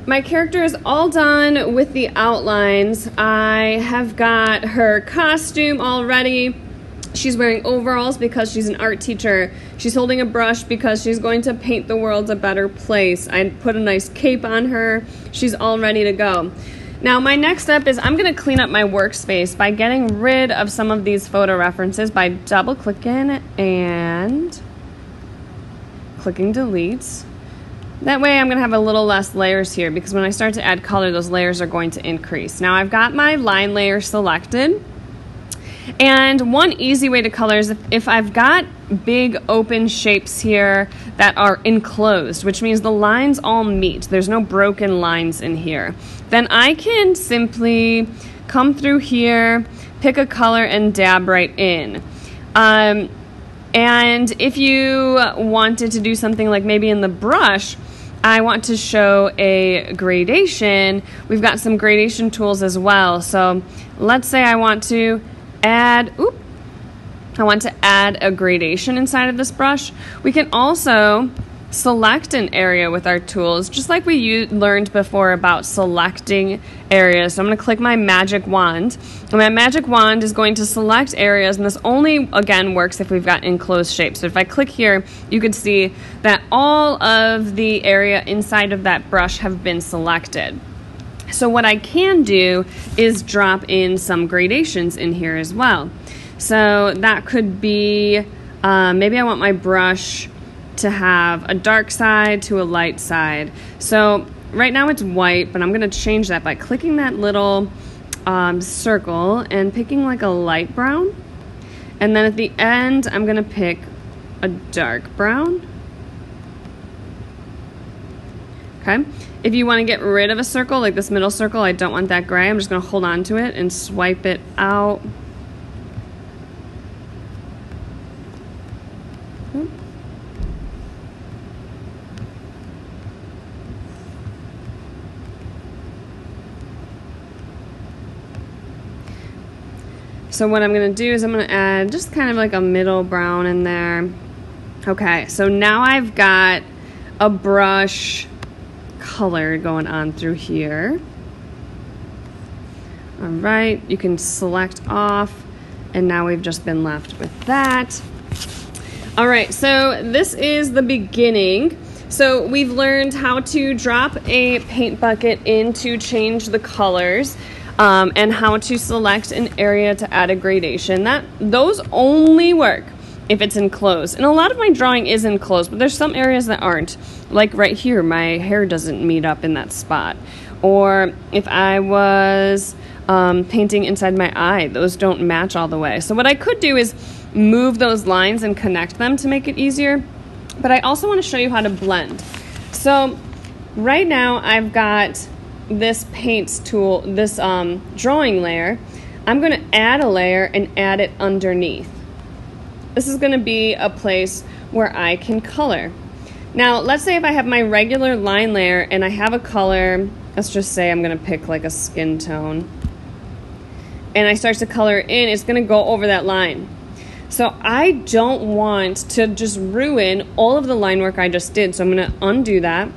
my character is all done with the outlines. I have got her costume all ready. She's wearing overalls because she's an art teacher. She's holding a brush because she's going to paint the world a better place. I put a nice cape on her. She's all ready to go. Now, my next step is I'm going to clean up my workspace by getting rid of some of these photo references by double-clicking and clicking delete. That way I'm going to have a little less layers here because when I start to add color, those layers are going to increase. Now, I've got my line layer selected. And one easy way to color is if I've got big open shapes here that are enclosed, which means the lines all meet, there's no broken lines in here, then I can simply come through here, pick a color, and dab right in. And if you wanted to do something like maybe in the brush, I want to show a gradation, we've got some gradation tools as well. So let's say I want to add a gradation inside of this brush. We can also select an area with our tools, just like we learned before about selecting areas. So I'm going to click my magic wand, and my magic wand is going to select areas, and this only, again, works if we've got enclosed shapes. So if I click here, you can see that all of the area inside of that brush have been selected. So what I can do is drop in some gradations in here as well. So that could be, maybe I want my brush to have a dark side to a light side. So right now it's white, but I'm going to change that by clicking that little circle and picking like a light brown. And then at the end, I'm going to pick a dark brown. Okay. If you want to get rid of a circle, like this middle circle, I don't want that gray. I'm just going to hold on to it and swipe it out. So what I'm going to do is I'm going to add just kind of like a middle brown in there. Okay, so now I've got a brush color going on through here. All right, you can select off, and now we've just been left with that. All right, so this is the beginning. So we've learned how to drop a paint bucket in to change the colors, and how to select an area to add a gradation. Those only work if it's enclosed. And a lot of my drawing is enclosed, but there's some areas that aren't. Like right here, my hair doesn't meet up in that spot. Or if I was painting inside my eye, those don't match all the way. So what I could do is move those lines and connect them to make it easier. But I also want to show you how to blend. So right now I've got this paint tool, this drawing layer. I'm going to add a layer and add it underneath. This is going to be a place where I can color. Now, let's say if I have my regular line layer and I have a color, let's just say I'm going to pick like a skin tone, and I start to color in, it's going to go over that line. So I don't want to just ruin all of the line work I just did, so I'm going to undo that.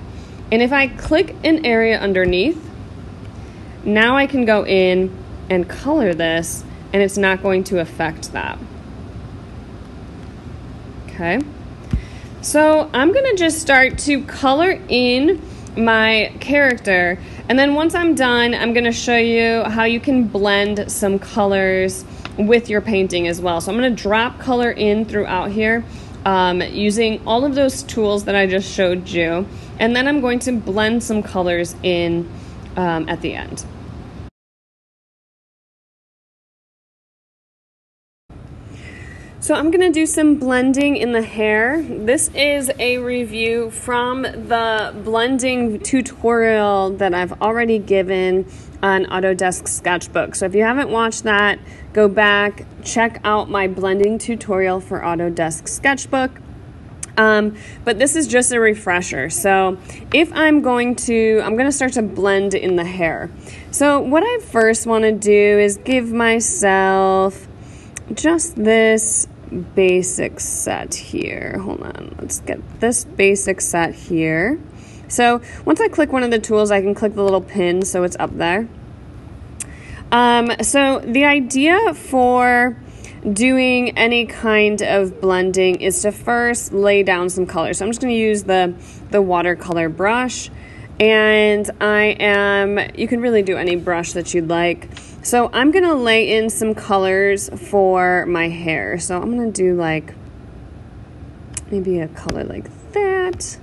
And if I click an area underneath, now I can go in and color this, and it's not going to affect that. Okay, so I'm gonna just start to color in my character, and then once I'm done, I'm gonna show you how you can blend some colors with your painting as well. So I'm gonna drop color in throughout here using all of those tools that I just showed you, and then I'm going to blend some colors in at the end. So I'm going to do some blending in the hair. This is a review from the blending tutorial that I've already given on Autodesk Sketchbook. So if you haven't watched that, go back, check out my blending tutorial for Autodesk Sketchbook. But this is just a refresher. So if I'm going to start to blend in the hair. So what I first want to do is give myself just this basic set here. Hold on, let's get this basic set here. So once I click one of the tools, I can click the little pin so it's up there. So the idea for doing any kind of blending is to first lay down some color. So I'm just going to use the watercolor brush, and you can really do any brush that you'd like. So I'm going to lay in some colors for my hair. So I'm going to do like maybe a color like that.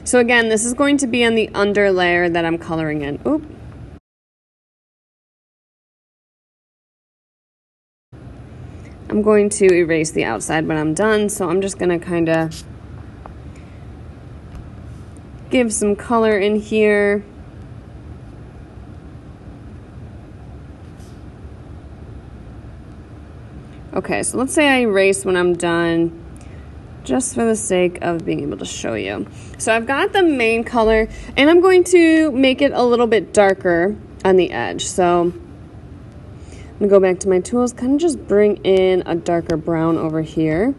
So again, this is going to be on the under layer that I'm coloring in. Oop. I'm going to erase the outside when I'm done, so I'm just going to kind of give some color in here. Okay, so let's say I erase when I'm done, just for the sake of being able to show you. So I've got the main color, and I'm going to make it a little bit darker on the edge. So I'm gonna go back to my tools, kind of just bring in a darker brown over here,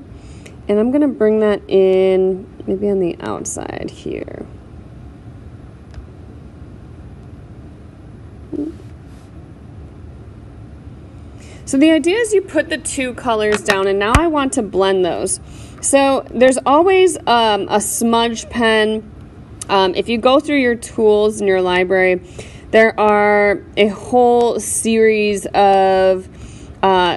and I'm gonna bring that in maybe on the outside here. So the idea is you put the two colors down, and now I want to blend those. So there's always a smudge pen. If you go through your tools in your library, there are a whole series of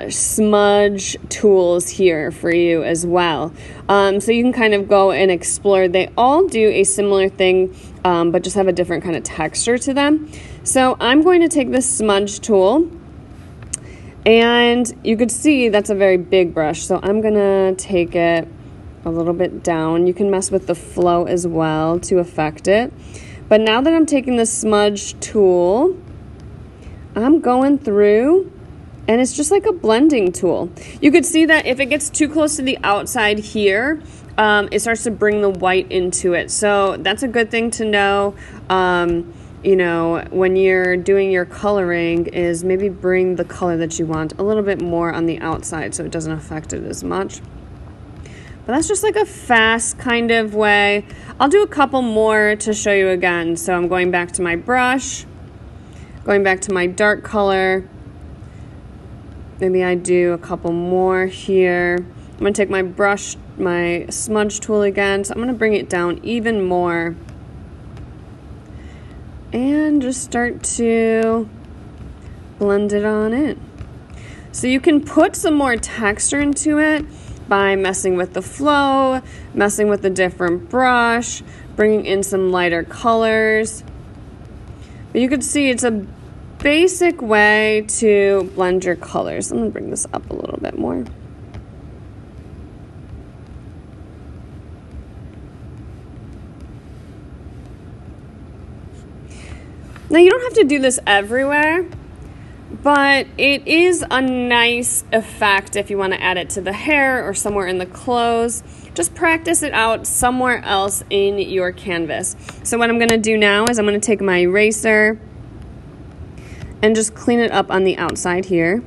smudge tools here for you as well. So you can kind of go and explore. They all do a similar thing, but just have a different kind of texture to them. So I'm going to take this smudge tool, and you could see that's a very big brush. So I'm going to take it a little bit down. You can mess with the flow as well to affect it. But now that I'm taking the smudge tool, I'm going through, and it's just like a blending tool. You could see that if it gets too close to the outside here, it starts to bring the white into it. So that's a good thing to know. You know, when you're doing your coloring, is maybe bring the color that you want a little bit more on the outside so it doesn't affect it as much. But that's just like a fast kind of way. I'll do a couple more to show you again. So I'm going back to my brush, going back to my dark color. Maybe I do a couple more here. I'm going to take my brush, my smudge tool again. So I'm going to bring it down even more. And just start to blend it on in. So you can put some more texture into it by messing with the flow, messing with a different brush, bringing in some lighter colors. But you can see it's a basic way to blend your colors. I'm going to bring this up a little bit more. Now, you don't have to do this everywhere, but it is a nice effect if you want to add it to the hair or somewhere in the clothes. Just practice it out somewhere else in your canvas. So what I'm going to do now is I'm going to take my eraser and just clean it up on the outside here.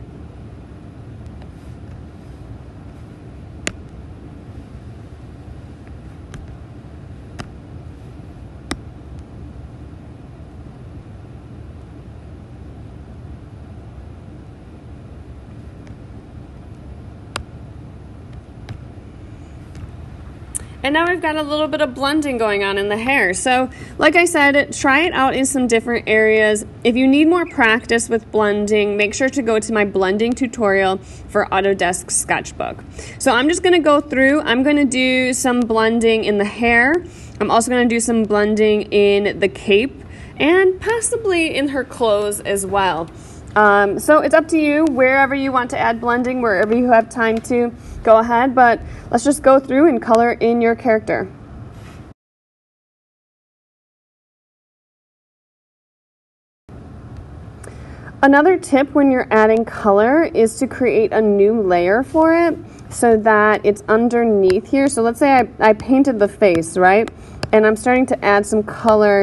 And now we've got a little bit of blending going on in the hair. So like I said, try it out in some different areas. If you need more practice with blending, make sure to go to my blending tutorial for Autodesk Sketchbook. So I'm just going to go through. I'm going to do some blending in the hair. I'm also going to do some blending in the cape and possibly in her clothes as well. So it's up to you, wherever you want to add blending, wherever you have time to, go ahead, but let's just go through and color in your character. Another tip when you're adding color is to create a new layer for it so that it's underneath here. So let's say I painted the face, right? And I'm starting to add some color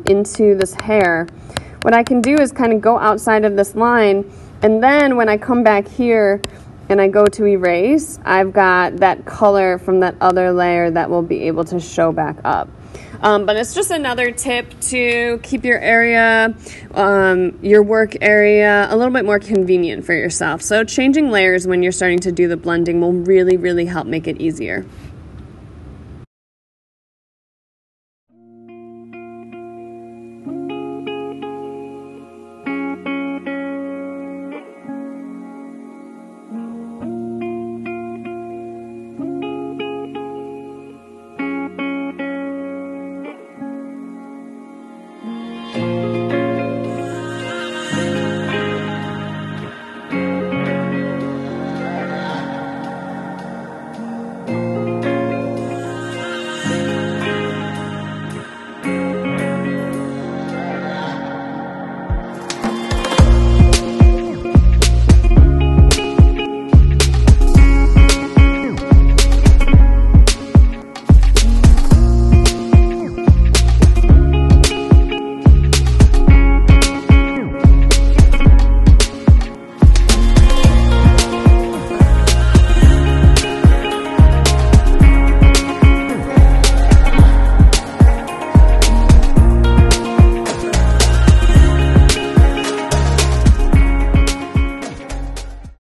into this hair. What I can do is kind of go outside of this line, and then when I come back here, and I go to erase, I've got that color from that other layer that will be able to show back up. But it's just another tip to keep your area, your work area, a little bit more convenient for yourself. So changing layers when you're starting to do the blending will really, really help make it easier.